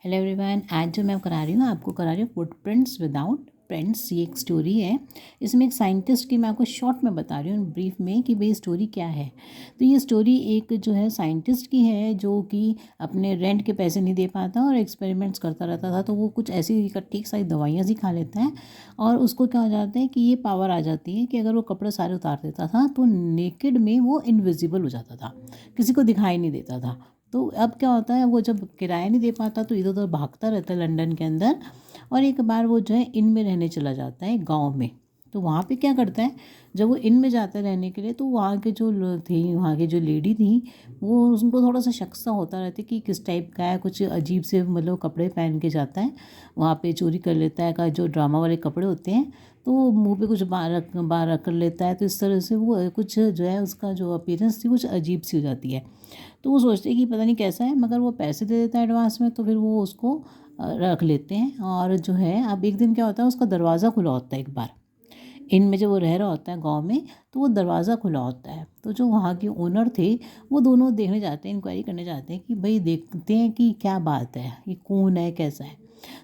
Hello everyone, आज जो मैं करा रही हूँ आपको करा रही हूँ फुटप्रिंट्स विदाउट प्रिंट्स। ये एक स्टोरी है। इसमें एक साइंटिस्ट की मैं आपको शॉर्ट में बता रही हूँ ब्रीफ में कि भाई स्टोरी क्या है। तो ये स्टोरी एक जो है साइंटिस्ट की है जो कि अपने रेंट के पैसे नहीं दे पाता और एक्सपेरिमेंट्स करता रहता था। तो वो कुछ ऐसी इकट्ठी सारी दवाइयाँ सी खा लेता है और उसको क्या हो जाता है कि ये पावर आ जाती है कि अगर वो कपड़े सारे उतार देता था तो नेकेड में वो इनविजिबल हो जाता था, किसी को दिखाई नहीं देता था। तो अब क्या होता है, वो जब किराया नहीं दे पाता तो इधर उधर भागता रहता है लंदन के अंदर। और एक बार वो जो है इन में रहने चला जाता है गांव में। तो वहाँ पे क्या करता है, जब वो इन में जाता है रहने के लिए तो वहाँ के जो थी, वहाँ की जो लेडी थी, वो उनको थोड़ा सा शक सा होता रहता है कि किस टाइप का है, कुछ अजीब से मतलब कपड़े पहन के जाता है, वहाँ पे चोरी कर लेता है का जो ड्रामा वाले कपड़े होते हैं। तो वो मुँह पे कुछ बार कर लेता है। तो इस तरह से वो कुछ जो है उसका जो अपीयरेंस थी कुछ अजीब सी हो जाती है। तो वो सोचते हैं कि पता नहीं कैसा है, मगर वो पैसे दे देता है एडवांस में। तो फिर वो उसको रख लेते हैं। और जो है अब एक दिन क्या होता है, उसका दरवाज़ा खुला होता है एक बार। इनमें जब वो रह रहा होता है गांव में, तो वो दरवाज़ा खुला होता है। तो जो वहाँ के ओनर थे वो दोनों देखने जाते हैं, इंक्वायरी करने जाते हैं कि भाई देखते हैं कि क्या बात है, ये कौन है, कैसा है।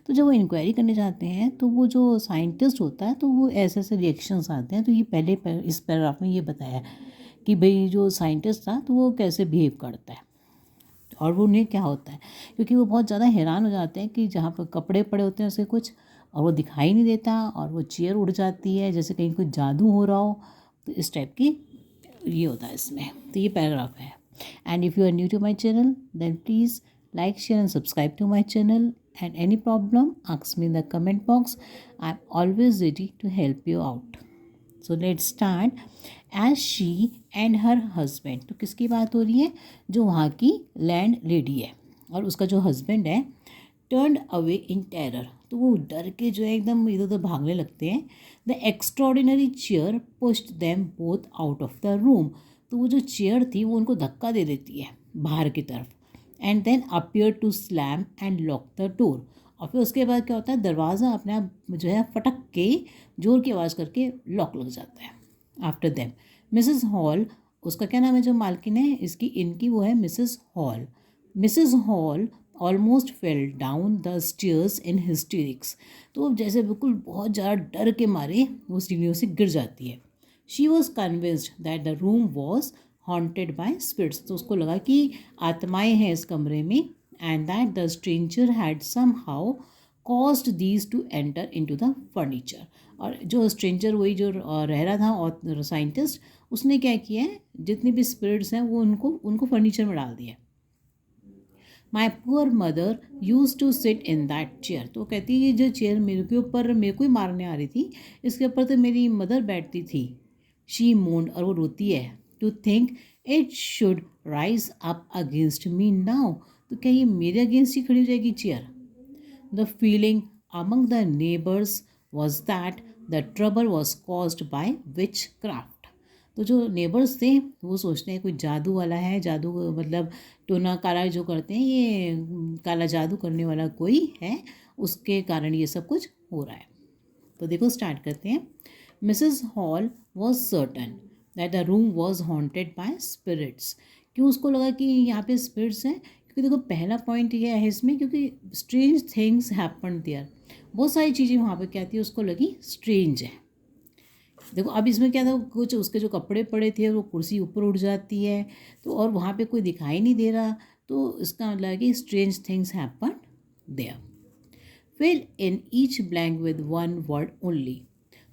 तो जब वो इंक्वायरी करने जाते हैं तो वो जो साइंटिस्ट होता है तो वो ऐसे ऐसे रिएक्शंस आते हैं। तो ये पहले इस पैराग्राफ में ये बताया कि भाई जो साइंटिस्ट था तो वो कैसे बिहेव करता है और वो उन्हें क्या होता है। क्योंकि वो बहुत ज़्यादा हैरान हो जाते हैं कि जहाँ पर कपड़े पड़े होते हैं उसके कुछ, और वो दिखाई नहीं देता, और वो चेयर उड़ जाती है जैसे कहीं कोई जादू हो रहा हो। तो इस टाइप की ये होता है इसमें। तो ये पैराग्राफ है। And if you are new to my channel then please like, share and subscribe to my channel, and any problem ask me in the comment box. I'm always ready to help you out. So let's start. As she and her husband, तो किसकी बात हो रही है, जो वहाँ की land lady है और उसका जो हस्बैंड है, टर्न अवे इन टेरर, तो वो डर के जो है एकदम इधर उधर भागने लगते हैं। The extraordinary chair pushed them both out of the room, तो वो जो चेयर थी वो उनको धक्का दे देती है बाहर की तरफ। And then appear to slam and lock the door, और फिर उसके बाद क्या होता है, दरवाज़ा अपने आप जो है फटक के जोर की आवाज़ करके लॉक लग जाता है। आफ्टर देम मिसेस हॉल, उसका क्या नाम है जो मालकिन है इसकी, इनकी, वो है Mrs hall. Mrs hall almost fell down the stairs in hysterics, तो अब जैसे बिल्कुल बहुत ज़्यादा डर के मारे वो सीढ़ियों से गिर जाती है। She was convinced that the room was haunted by spirits, तो उसको लगा कि आत्माएं हैं इस कमरे में। And that the stranger had somehow caused these to enter into the furniture, और जो स्ट्रेंजर वही जो रह रहा था और साइंटिस्ट, उसने क्या किया है, जितनी भी स्पिरिट्स हैं वो उनको उनको फर्नीचर में डाल दिया। My poor mother use to sit in that chair, तो कहती है ये जो चेयर मेरे के ऊपर मेरे को ही मारने आ रही थी, इसके ऊपर तो मेरी मदर बैठती थी। शी मून्ड, और वो रोती है। To think it should rise up against me now, तो क्या ये मेरे अगेंस्ट ही खड़ी हो जाएगी chair. The feeling among the neighbours was that the trouble was caused by witchcraft, तो जो नेबर्स थे वो सोचते हैं कोई जादू वाला है, जादू मतलब टोना काला जो करते हैं, ये काला जादू करने वाला कोई है, उसके कारण ये सब कुछ हो रहा है। तो देखो स्टार्ट करते हैं। Mrs Hall was certain that the room was haunted by spirits, क्यों उसको लगा कि यहाँ पे स्पिरिट्स हैं, क्योंकि देखो पहला पॉइंट ये है इसमें, क्योंकि स्ट्रेंज थिंग्स हैपन देयर, बहुत सारी चीज़ें वहाँ पे क्या थी उसको लगी स्ट्रेंज है। देखो अब इसमें क्या था, कुछ उसके जो कपड़े पड़े थे वो कुर्सी ऊपर उड़ जाती है, तो और वहाँ पे कोई दिखाई नहीं दे रहा, तो इसका मतलब है कि strange things happen there. Fill in each blank with one word only,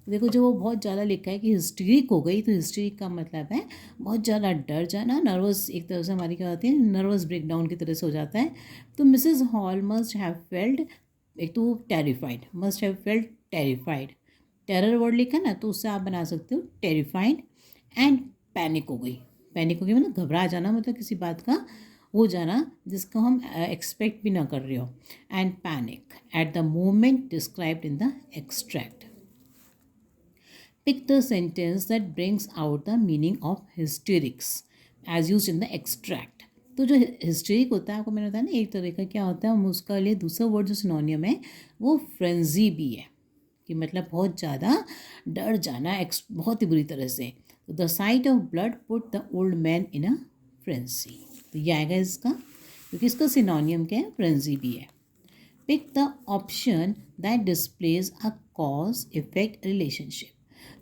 देखो जो वो बहुत ज़्यादा लिखा है कि हिस्ट्रिक हो गई, तो हिस्ट्रिक का मतलब है बहुत ज़्यादा डर जाना, नर्वस, एक तरह से हमारी क्या होती है नर्वस ब्रेकडाउन की तरह से हो जाता है। तो Mrs hall must have felt, एक तो terrified, must have felt terrified, terror word लिखा ना तो उससे आप बना सकते हो टेरिफाइड। एंड पैनिक हो गई, पैनिक हो गई मतलब घबरा जाना, मतलब किसी बात का हो जाना जिसको हम एक्सपेक्ट भी ना कर रहे हो। And panic at the moment described in the extract, pick the sentence that brings out the meaning of hysterics as used in the extract। तो जो हिस्टेरिक होता है, आपको मैंने बताया ना एक तरह का क्या होता है, हम उसका लिए दूसरा वर्ड जो सिनोनियम है वो फ्रेंजी भी है, कि मतलब बहुत ज़्यादा डर जाना, बहुत ही बुरी तरह से। तो the site of blood put the old man in a frenzy, तो ये आएगा इसका, क्योंकि इसका सिनोनियम क्या है, फ्रेंजी भी है। Pick the option that displays a cause effect relationship.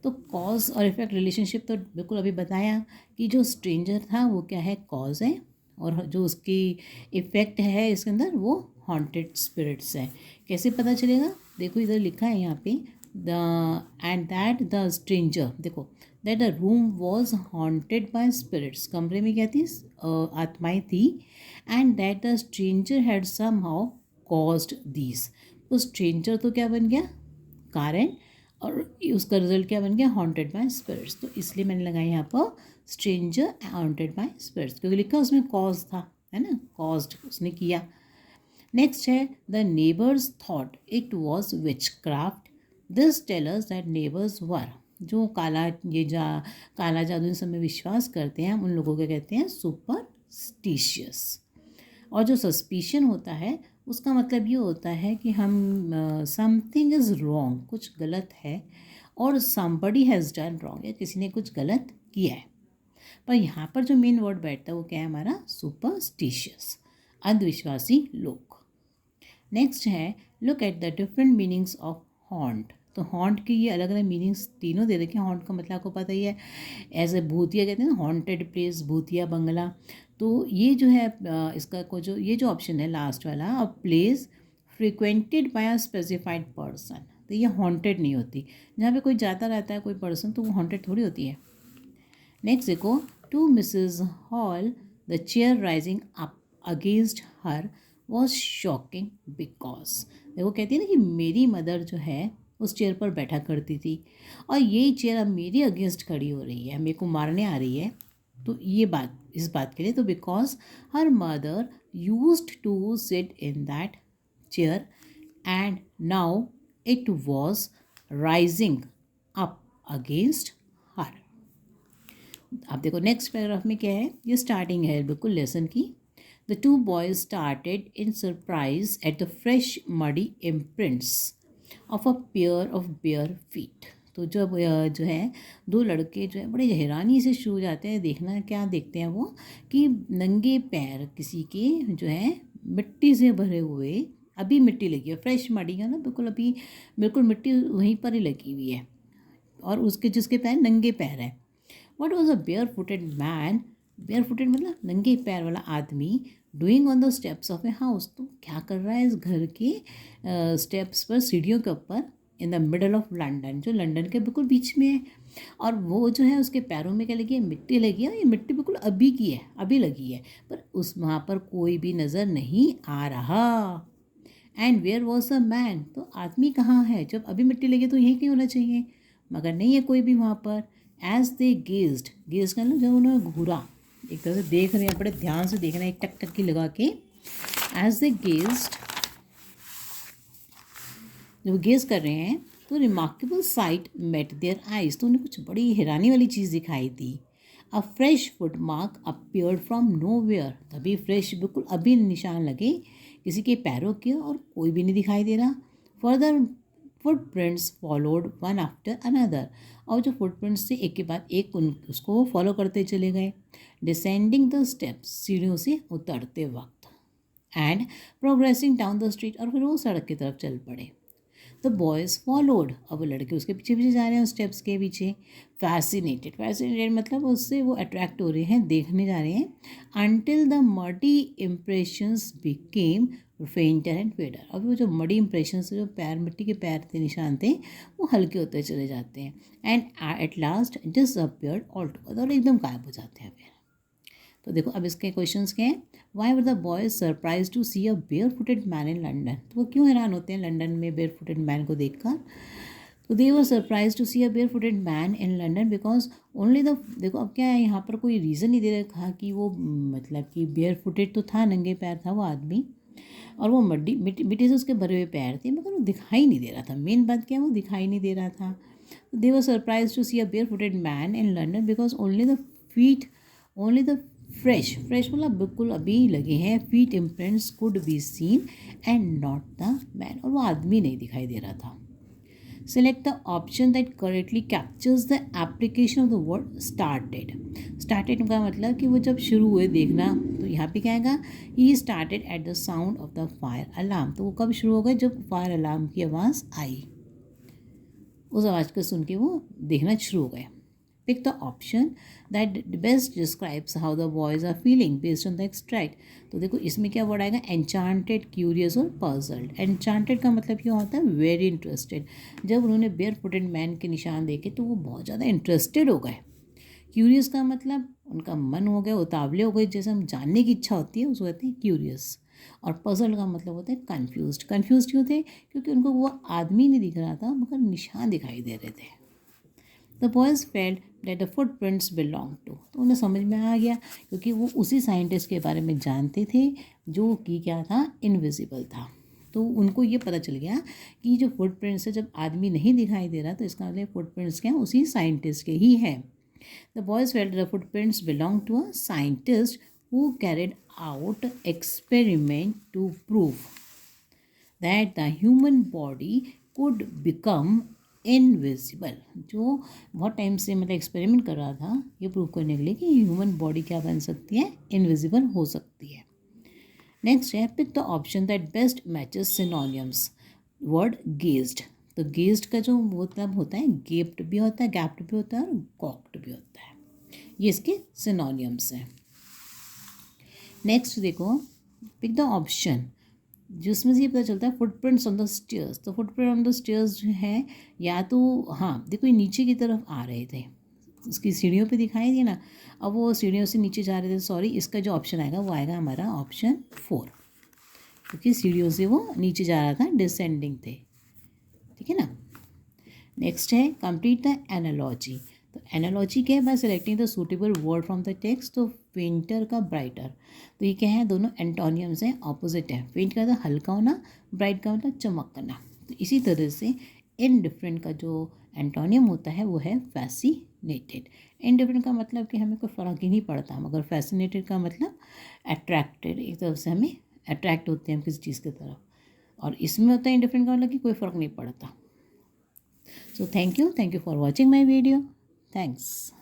तो कॉज और इफेक्ट रिलेशनशिप तो बिल्कुल अभी बताया कि जो स्ट्रेंजर था वो क्या है, कॉज है, और जो उसकी इफेक्ट है इसके अंदर वो हॉन्टेड स्पिरिट्स है। कैसे पता चलेगा, देखो इधर लिखा है यहाँ पे the end that the stranger, देखो that the room was haunted by spirits, कमरे में क्या थी, आत्माएं थी, and that the stranger had somehow caused these. तो स्ट्रेंजर तो क्या बन गया, कारण, और उसका रिजल्ट क्या बन गया, हॉन्टेड बाय स्पिरिट्स। तो इसलिए मैंने लगाया यहाँ पर स्ट्रेंजर हॉन्टेड बाय स्पिरिट्स, क्योंकि लिखा उसमें कॉज था, है ना, कॉज्ड उसने किया। नेक्स्ट है the neighbours thought it was witchcraft, this tells us that neighbours were, जो काला जादू इन सब में विश्वास करते हैं, हम उन लोगों को कहते हैं सुपरस्टिशियस। और जो सस्पिशन होता है उसका मतलब ये होता है कि हम समथिंग इज़ रॉन्ग, कुछ गलत है, और समबडी हैज़ डन रॉन्ग, या किसी ने कुछ गलत किया है। पर यहाँ पर जो मेन वर्ड बैठता है वो क्या है हमारा, सुपरस्टिशियस, अंधविश्वासी लोग। नेक्स्ट है look at the different meanings of haunt. तो हॉन्ट की ये अलग अलग मीनिंग्स तीनों दे रखे हैं। हॉन्ट का मतलब आपको पता ही है, एज ए भूतिया कहते हैं ना, हॉन्टेड प्लेस, भूतिया बंगला। तो ये जो है इसका को जो ये जो ऑप्शन है लास्ट वाला, a place frequented by a specified person, तो ये हॉन्टेड नहीं होती। जहाँ पे कोई जाता रहता है कोई पर्सन, तो वो हॉन्टेड थोड़ी होती है। नेक्स्ट देखो, to Mrs Hall the chair rising up against her was shocking because, देखो कहती है ना कि मेरी मदर जो है उस चेयर पर बैठा करती थी, और ये चेयर अब मेरे अगेंस्ट खड़ी हो रही है, मेरे को मारने आ रही है। तो ये बात, इस बात के लिए, तो because her mother used to sit in that chair and now it was rising up against her. अब देखो नेक्स्ट पैराग्राफ में क्या है, ये स्टार्टिंग है बिल्कुल लेसन की। The two boys started in surprise at the fresh muddy imprints of a pair of bare feet. तो जब जो है दो लड़के जो है बड़े हैरानी से शुरू हो जाते हैं देखना, क्या देखते हैं वो, कि नंगे पैर किसी के जो है मिट्टी से भरे हुए, अभी मिट्टी लगी है, फ्रेश मडी है ना, बिल्कुल अभी बिल्कुल मिट्टी वहीं पर ही लगी हुई है, और उसके जिसके पैर नंगे पैर हैं। What was a bare footed man, bare footed मतलब नंगे पैर वाला आदमी, doing on the steps of a house, तो क्या कर रहा है इस घर के स्टेप्स पर, सीढ़ियों के ऊपर, in the middle of London, जो लंदन के बिल्कुल बीच में है। और वो जो है उसके पैरों में क्या लगी है, मिट्टी लगी है, और ये मिट्टी बिल्कुल अभी की है, अभी लगी है, पर उस वहाँ पर कोई भी नज़र नहीं आ रहा। And where was a man, तो आदमी कहाँ है, जब अभी मिट्टी लगी तो यहीं कहीं होना चाहिए, मगर नहीं है कोई भी वहाँ पर। एज दे गेज्ड, गेज कर लो जब उन्होंने घूरा, एक तरह से देख रहे हैं, बड़े ध्यान से देख रहे हैं, एक टक टक की लगा के। एज दे गेज्ड, जब गेज कर रहे हैं तो remarkable sight met their eyes, तो उन्हें कुछ बड़ी हैरानी वाली चीज़ दिखाई दी। A fresh foot mark appeared from nowhere, तभी फ्रेश बिल्कुल अभी निशान लगे किसी के पैरों के, और कोई भी नहीं दिखाई दे रहा। Further footprints followed one after another, और जो फुटप्रिंट्स थे एक के बाद एक उसको फॉलो करते चले गए। डिसेंडिंग द स्टेप्स, सीढ़ियों से उतरते वक्त, and progressing down the street, और फिर वो सड़क की तरफ चल पड़े। द बॉयज़ फॉलोड, अब वो लड़के उसके पीछे पीछे जा रहे हैं, स्टेप्स के पीछे। फैसिनेटेड, फैसिनेटेड मतलब उससे वो अट्रैक्ट हो रहे हैं, देखने जा रहे हैं। Until the muddy impressions became fainter and fader, अब वो जो मडी इम्प्रेशन से जो पैर, मिट्टी के पैर थे, निशान थे, वो हल्के होते चले जाते हैं। And at last disappeared all together, और एकदम गायब हो जाते हैं फिर। तो देखो अब इसके क्वेश्चंस क्या हैं। Why were the boys surprise to see a bare footed man in London, तो वो क्यों हैरान होते हैं लंदन में बेयर फुटेड मैन को देखकर। तो they were surprised to see a bare footed man in London because only the, देखो अब क्या है यहाँ पर कोई रीज़न नहीं दे रखा कि वो मतलब कि बेयर फुटेड तो था, नंगे पैर था वो आदमी, और वो मिट्टी से उसके भरे हुए पैर थे, मगर वो दिखाई नहीं दे रहा था। मेन बात क्या है, वो दिखाई नहीं दे रहा था। They were surprised to see a bare footed man in London because only the fresh, fresh मतलब बिल्कुल अभी लगे हैं, feet imprints could be seen and not the man, और वो आदमी नहीं दिखाई दे रहा था। Select the option that correctly captures the application of the word started. Started का मतलब कि वो जब शुरू हुए देखना, तो यहाँ पे क्या आएगा, he started at the sound of the fire alarm. तो वो कब शुरू हो गए, जब फायर अलार्म की आवाज़ आई, उस आवाज़ को सुन के वो देखना शुरू हो गए. Pick the option that best describes how the boys are feeling based on the extract. तो देखो इसमें क्या वर्ड आएगा, enchanted, curious और puzzled. enchanted का मतलब क्या होता है, very interested. जब उन्होंने barefooted man के निशान देखे तो वो बहुत ज़्यादा इंटरेस्टेड हो गए. क्यूरियस का मतलब उनका मन हो गया, उतावले हो गए, जैसे हम जानने की इच्छा होती है उसको कहते हैं क्यूरियस. और पजल का मतलब होता है कन्फ्यूज्ड. कन्फ्यूज क्यों थे, क्योंकि उनको वो आदमी नहीं दिख रहा था मगर निशान दिखाई दे रहे थे. The boys felt that the foot prints belong to. तो उन्हें समझ में आ गया क्योंकि वो उसी साइंटिस्ट के बारे में जानते थे जो कि क्या था, इनविजिबल था. तो उनको ये पता चल गया कि जो फुट प्रिंट्स है, जब आदमी नहीं दिखाई दे रहा तो इसका मतलब फुट प्रिंट्स क्या उसी साइंटिस्ट के ही है. The boys felt the foot prints belong to a scientist who carried out experiment to prove that the human body could become invisible. जो बहुत टाइम से मतलब एक्सपेरिमेंट कर रहा था ये प्रूव करने के लिए कि ह्यूमन बॉडी क्या बन सकती है, इनविजिबल हो सकती है. नेक्स्ट है pick the option that best matches synonyms. Word gazed. तो गेज्ड का जो मतलब होता है, गेप्ड भी होता है, गैप्ड भी होता है और गॉक्ड भी होता है. ये इसके सिनोनियम्स हैं. नेक्स्ट देखो, पिक द ऑप्शन जिसमें से ये पता चलता है फुटप्रिंट्स ऑन द स्टेयर्स. तो फुटप्रिंट ऑन द स्टेयर्स जो है, या तो हाँ देखो ये नीचे की तरफ आ रहे थे, इसकी सीढ़ियों पे दिखाई दी ना, अब वो सीढ़ियों से नीचे जा रहे थे. सॉरी, इसका जो ऑप्शन आएगा वो आएगा हमारा ऑप्शन 4, क्योंकि सीढ़ियों से वो नीचे जा रहा था, डिसेंडिंग थे. ठीक है ना. नेक्स्ट है कंप्लीट द एनालॉजी. तो एनालॉजी क्या है, bye selecting the suitable word from the text. तो फेंटर का ब्राइटर, तो ये क्या है, दोनों एंटोनियम्स हैं, ऑपोजिट है. फेंट का मतलब हल्का होना, ब्राइट का मतलब चमकना. तो इसी तरह से इनडिफरेंट का जो एंटोनियम होता है वो है फैसिनेटेड. इनडिफरेंट का मतलब कि हमें कोई फ़र्क ही नहीं पड़ता, मगर फैसिनेटेड का मतलब अट्रैक्टेड, एक तरफ से हमें अट्रैक्ट होते हैं हम किसी चीज़ की तरफ. और इसमें होता है इनडिफरेंट का मतलब कि कोई फ़र्क नहीं पड़ता. So thank you for watching my video. Thanks.